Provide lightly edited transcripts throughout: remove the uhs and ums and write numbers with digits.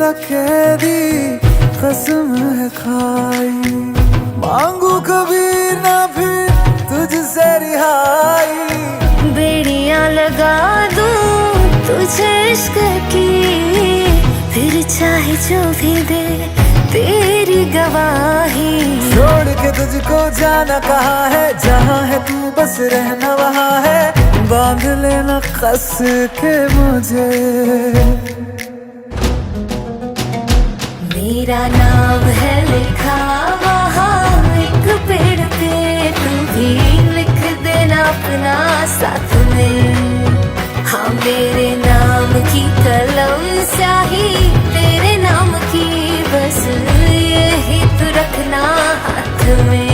रखे दी कसम है खाई, मांगू कभी ना फिर तुझसे रिहाई। बेड़ियां लगा दूं तुझे इश्क की, फिर चाहे जो भी दे तेरी गवाही। छोड़ के तुझको जाना कहाँ है, जहाँ है तू बस रहना वहाँ है। बांध लेना कस के मुझे, मेरा नाम है लिखा वहाँ एक पेड़ पे, तू भी लिख देना अपना साथ में। हाँ मेरे नाम की कलम स्याही तेरे नाम की, बस यही तू रखना हाथ में।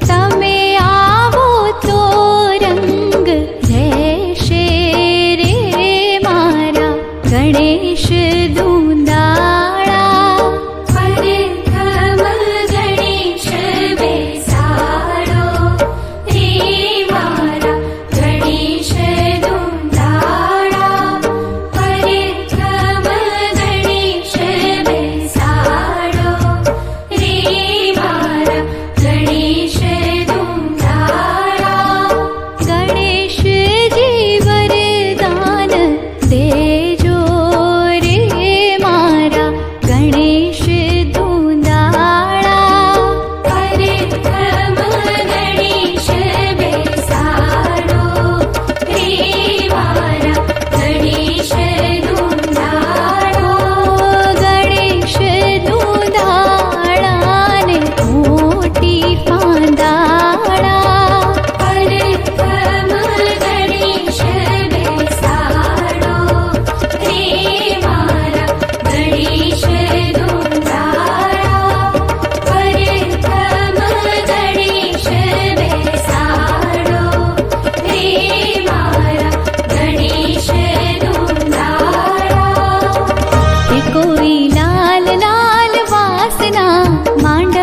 તમે આવો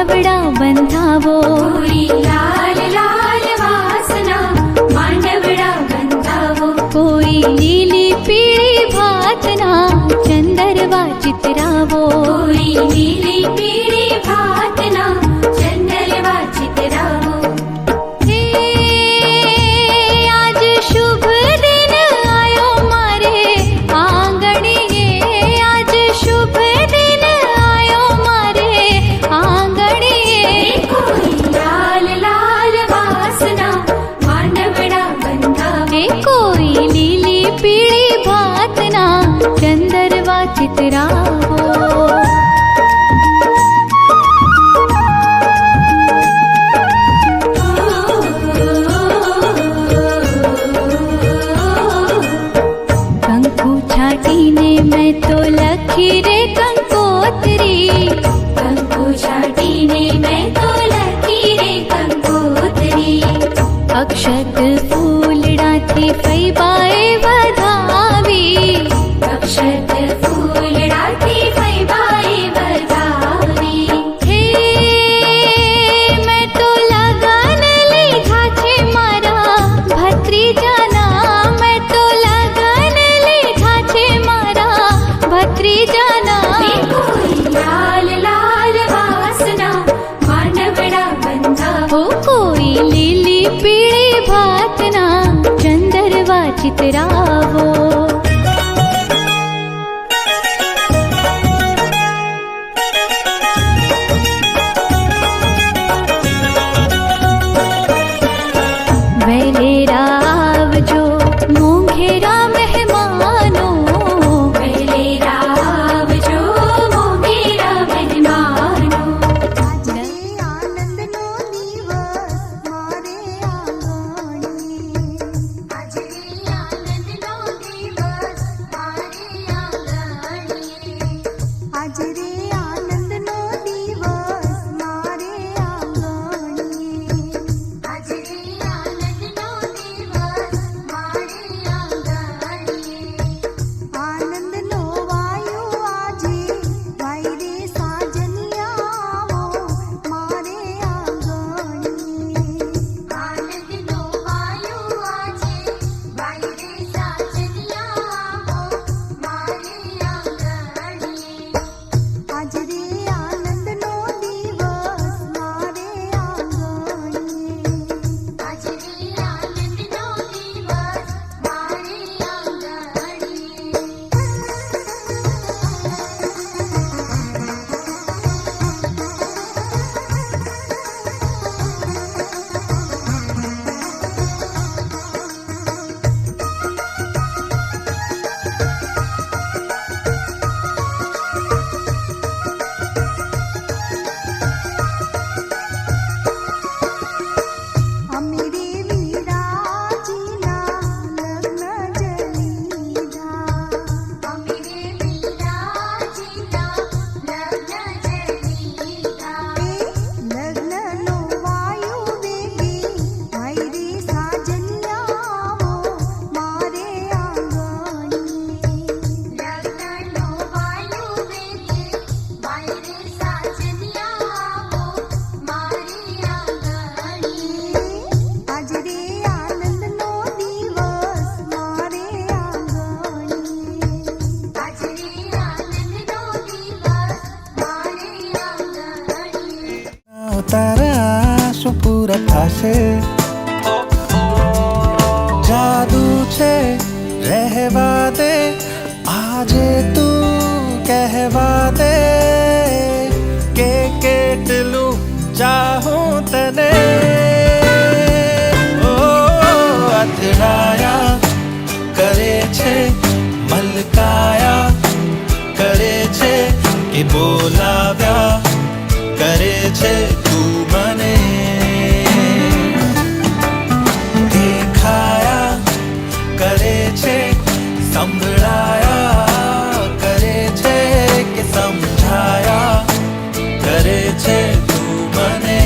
માંડવડા બંધાવો, કોઈ લાલ લાલ વાસના માંડવડા બંધાવો, કોઈ લીલી પીળી ભાતના ચંદરવા ચિતરાવો, કોઈ લીલી પીળી ભાતના ચંદરવા ચિતરાવો. હે આજ શુભ દિન આયો મારે આંગણીએ, આજ શુભ દિન આયો મારે આંગણીએ, કોઈ લાલ લાલ વાસના માંડવડા બંધાવો, હે કોઈ લીલી પીળી ભાતના ચંદરવા ચિતરાવો. કંકુ છાટીને મેં તો લખી રે કંકોત્રી, કંકુ છાટીને મેં તો લખી રે કંકોત્રી, અક્ષત ફૂલડાથી ફૈબાએ વધાવી, અક્ષત ફૂલડાથી ફૈબાએ વધાવી. હે મેં તો લગન લીધા છે મારા ભત્રીજાના, મેં તો લગન લીધા છે મારા ભત્રીજાના, કોઈ લાલ લાલ વાસના માંડવડા બંધાવો, હો કોઈ લીલી પીળી ભાતના ચંદરવા ચિતરાવો. વેલેરા આવજો મોંઘેરા મહેમાનો, વહેલેરા આવજો મોંઘેરા મહેમાનો, આજે આનંદનો દિવસ મારે આંગણે, આજે આનંદનો દિવસ મારે આંગણે, આજે રે આનંદનો દિવસ મારે આંગણે, આજે રે આનંદનો દિવસ મારે આંગણે, આનંદનો વાયુ આજે વાય રે સાજનિયા આવો મારે આંગણે, આનંદનો વાયુ આજે વાય રે સાજનિયા આવો મારે આંગણે, આજ રે આનંદનો દિવસ મારે આંગણે, આજ રે આનંદનો દિવસ મારે અમીરે વીરાજીના લગ્ન જલીધા, અમીરે વીરાજીના લગ્ન જલીધા, લગ્નનો વાયુ વેગે ભાઈ રે સાજનિયા આવો મારે આંગણે, લગ્નનો વાયુ વેગે ભાઈ રે સાજનિયા આવો મારે આંગણે, આજ રે આનંદનો દિવસ મારે આંગણે, આજ રે આનંદનો દિવસ મારે આંગણે. તારા આંસુ પૂરા થશે, જાદુ છે રહેવા દે, આજે તું કહેવા દે કે કેટલું ચાહું તને. ઓ અથડાયા કરે છે, મલકાયા કરે છે, કે બોલાવ્યા કરે છે તું મને, દેખાયા કરે છે, સંભળાયા કરે છે, કે સમજાયા કરે છે તું મને.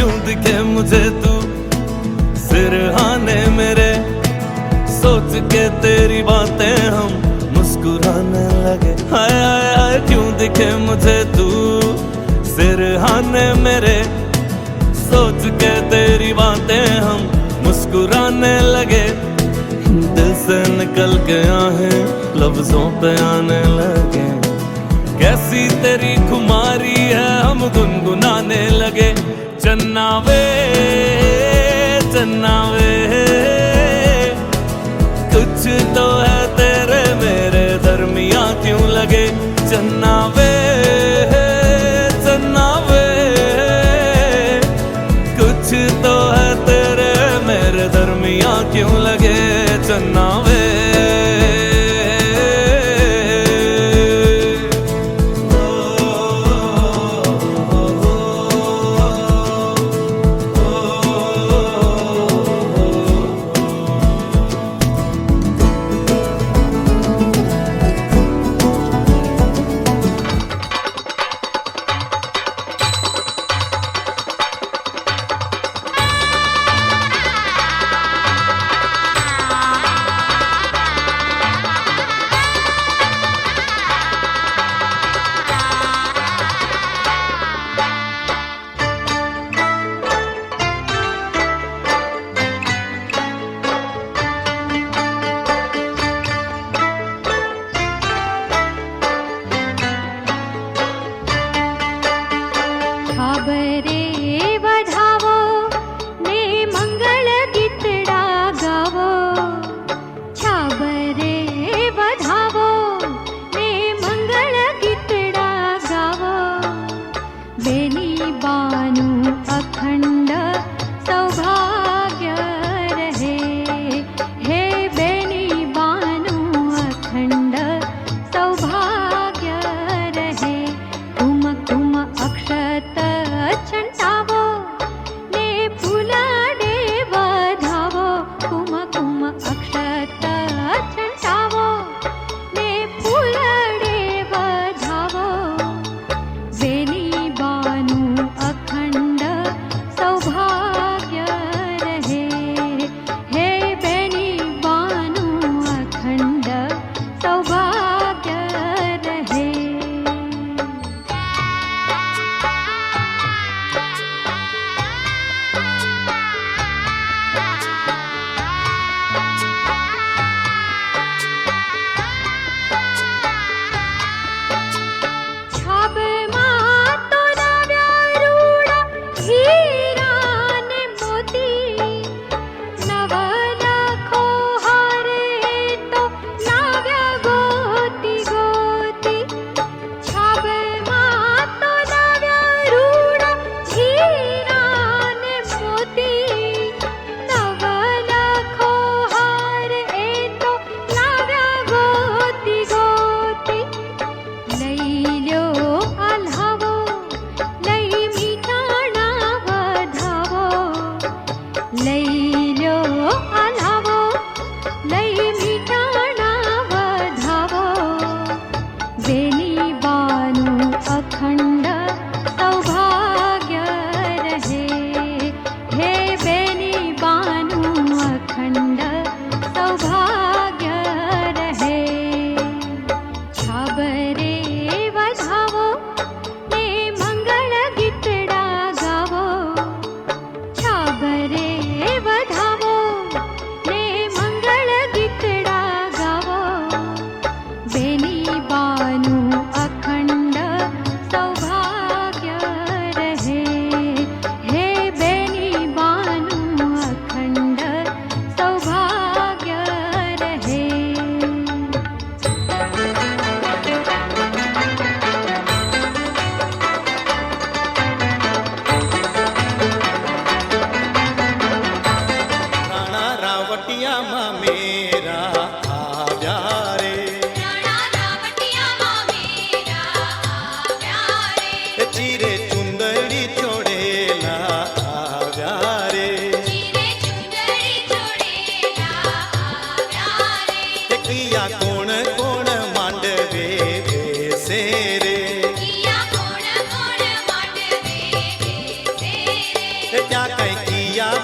क्यों दिखे मुझे तू सिरहाने मेरे, सोच के तेरी बातें हम मुस्कुराने लगे। हाय हाय हाय क्यों दिखे मुझे तू सिरहाने मेरे, सोच के तेरी बातें हम मुस्कुराने लगे। दिल से निकल के आहें लफ्जों पे आने लगे। कैसी तेरी खुमारी है हम गुनगुनाने लगे। चन्ना वे कुछ तो है तेरे मेरे दरमिया क्यों लगे। चन्ना वे कुछ तो है तेरे मेरे दरमिया क्यों लगे। चन्ना वे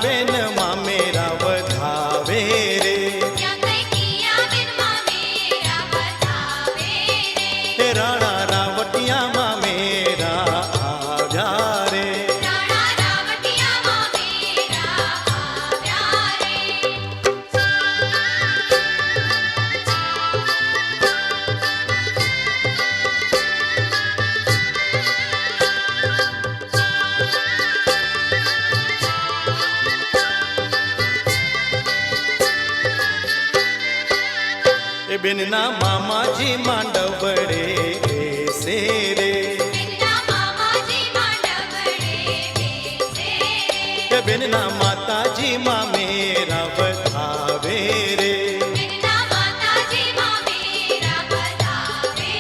બેન માં મેરા વધાવે રે ક્યાં કઈ કિયા બિન માં મેરા બતાવે રે રાણા રાવટિયામાં મેરા આવ્યા રે રાણા રાવટિયામાં મેરા આવ્યા રે એ બેનના મામાજી માંડવડે બેસે રે બેનના મામાજી માંડવડે બેસે રે એ બેનના માતાજી માં મેરા વધાવે રે બેનના માતાજી માં મેરા બતાવે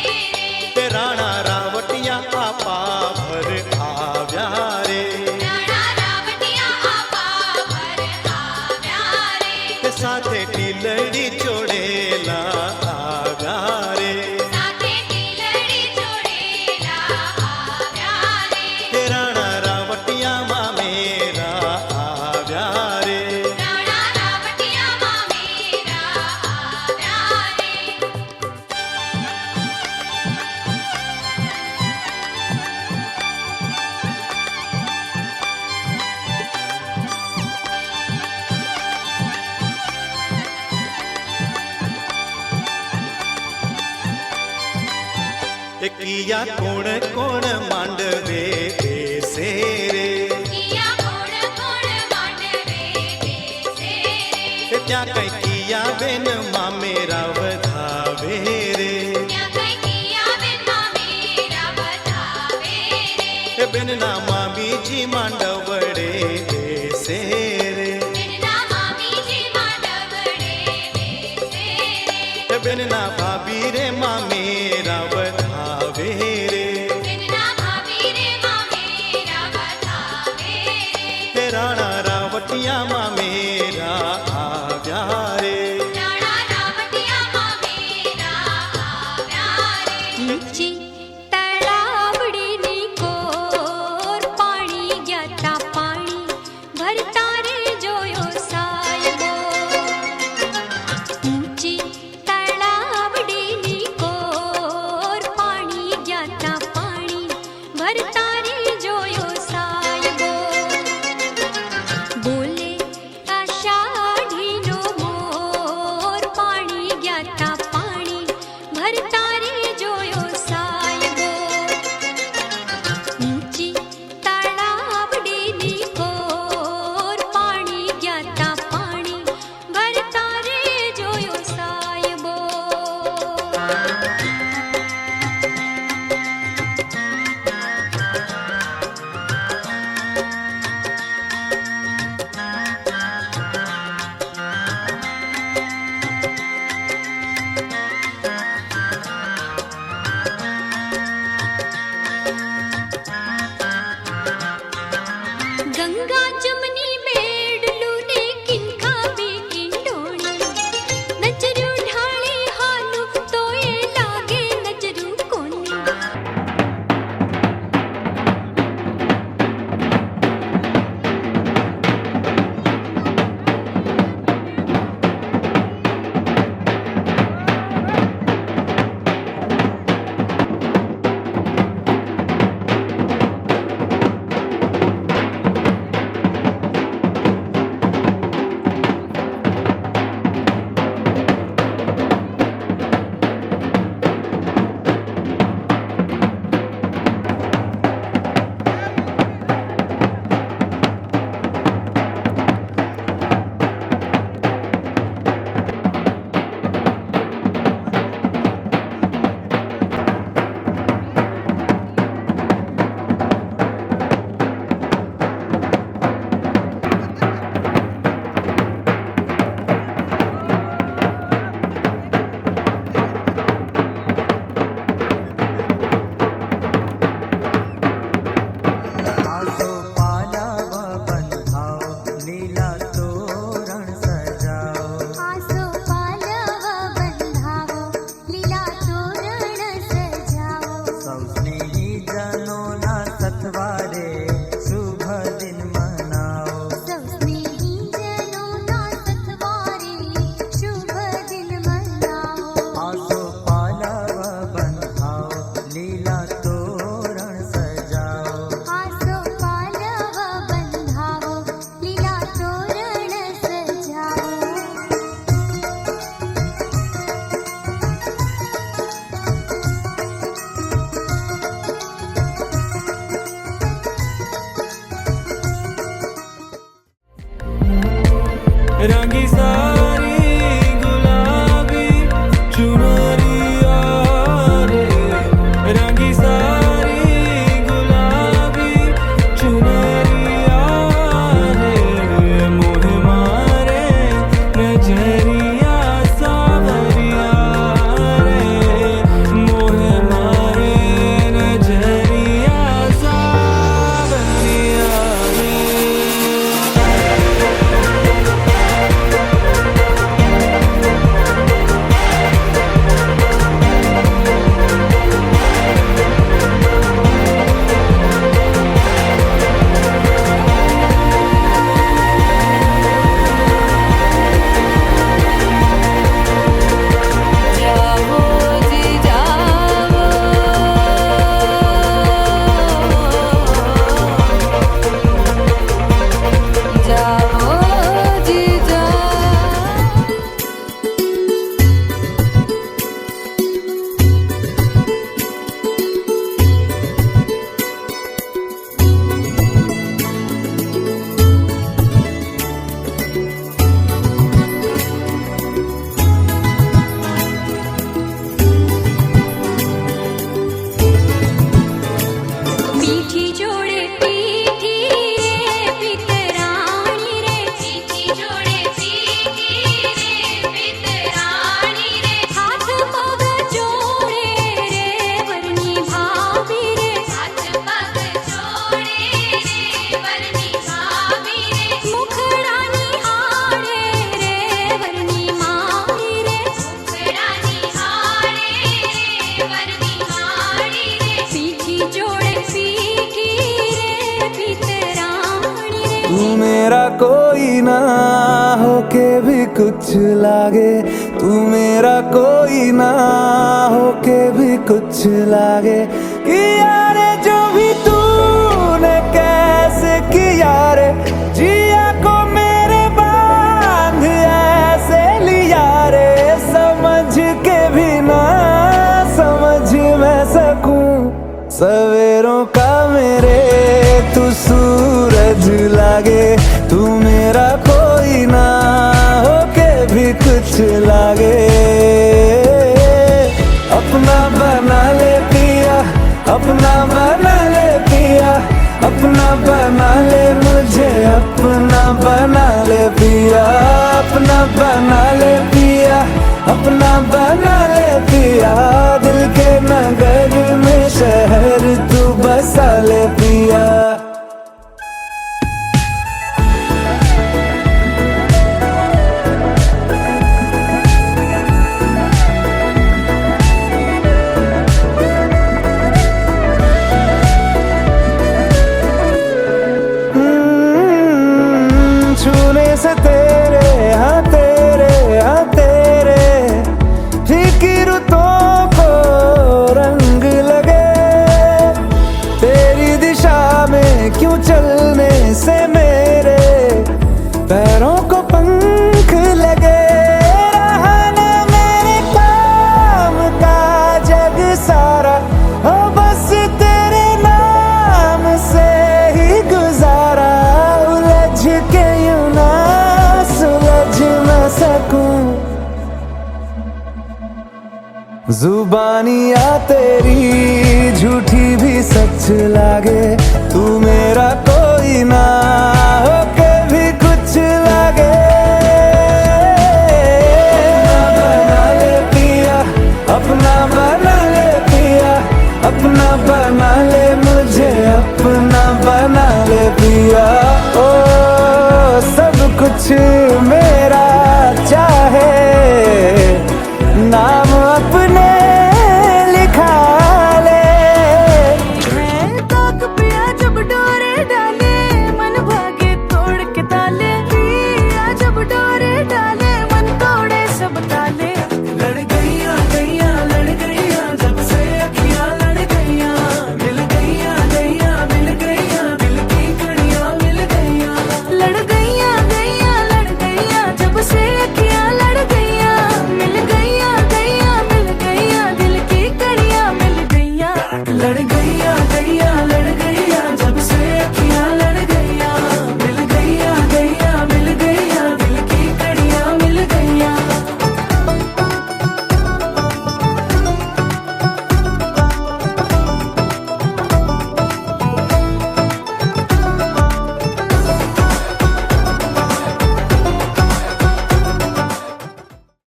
રે રાણા રાવટિયા આપા ભર આવ્યા રે રાણા રાવટિયા આપા ભર આવ્યા રે સાથે ટીલડી ચોડેલા આવ્યા રે સાથે ટીલડી જોડેલા આવ્યા રે રાણા રાવટિયામાં મેરા આવ્યા રે રાણા રાવટિયામાં મેરા આવ્યા રે કિયા કોણ કોણ માંડવે બેસે રે કિયા કોણ કોણ માંડવે બેસે રે ત્યાં કઈ કિયા બેન માં મેરા વધાવે રે ક્યાં કઈ કિયા બિન માં મેરા બતાવે રે બેનના મામીજી માંડવડે બેસે રે બેનના મામીજી માંડવડે બેસે રે બેનના ભાભી રે માં મેરા વધાવે રે બેનના ભાભી રે માં મેરા બતાવે રે રાણા રાવટિયામાં મેરા આવ્યા રે રાણા રાવટિયામાં મેરા આવ્યા રે નીચે તળાવડીની કોર પાણી ગયા તા रंगी सारी गुलाबी चुनरिया रे, रंगी सारी गुलाबी चुनरिया रे, मोह मारे नजरिया सावरिया रे, मोह मारे नजरिया सावरिया रे। जाओ जी जाओ, जाओ जी जाओ। मीठी जोड़े पीठी रे पितरानी रे, मीठी जोड़े पीठी रे पितरानी रे, हाथ पग जोड़े रे वरनी भाभी रे, हाथ पग जोड़े रे वरनी भाभी रे, मुखड़ानी हाड़े रे वरनी मारी रे, मुखड़ानी हाड़े रे वरनी मारी रे, पीठी जोड़े पीठी रे पितरानी रे। तू मेरा कोई ना होके भी कुछ लागे, तू मेरा कोई ना होके भी कुछ लागे, किया रे जो भी तूने कैसे किया रे, जिया को मेरे बांध ऐसे लिया रे, समझ के भी ना समझ मैं सकूं सवेरों का मेरे तू सूरज लागे, तू मेरा कोई ना होके भी कुछ लागे। अपना बना ले पिया, अपना बना ले पिया, अपना बना ले मुझे, अपना बना ले पिया, अपना बना ले पिया, अपना बना ले पिया, दिल के नगर में शहर तू बसा ले पिया। छूने से तेरे हाँ तेरे हाँ तेरे फीकी रुतों को रंग लगे, तेरी दिशा में क्यों चलने से मेरे पैरों को पंख लगे, रहा ना मेरे काम का जग सारा, हो बस तेरे नाम से ही गुजारा, उलझ के यूं ना सुलझ न सकूं, जुबानियाँ तेरी झूठी भी सच लागे, तू मेरा कोई ना होके भी कुछ लागे। अपना बना ले पिया, अपना बना ले पिया, अपना बना ले मुझे, अपना बना ले पिया, ओ सब कुछ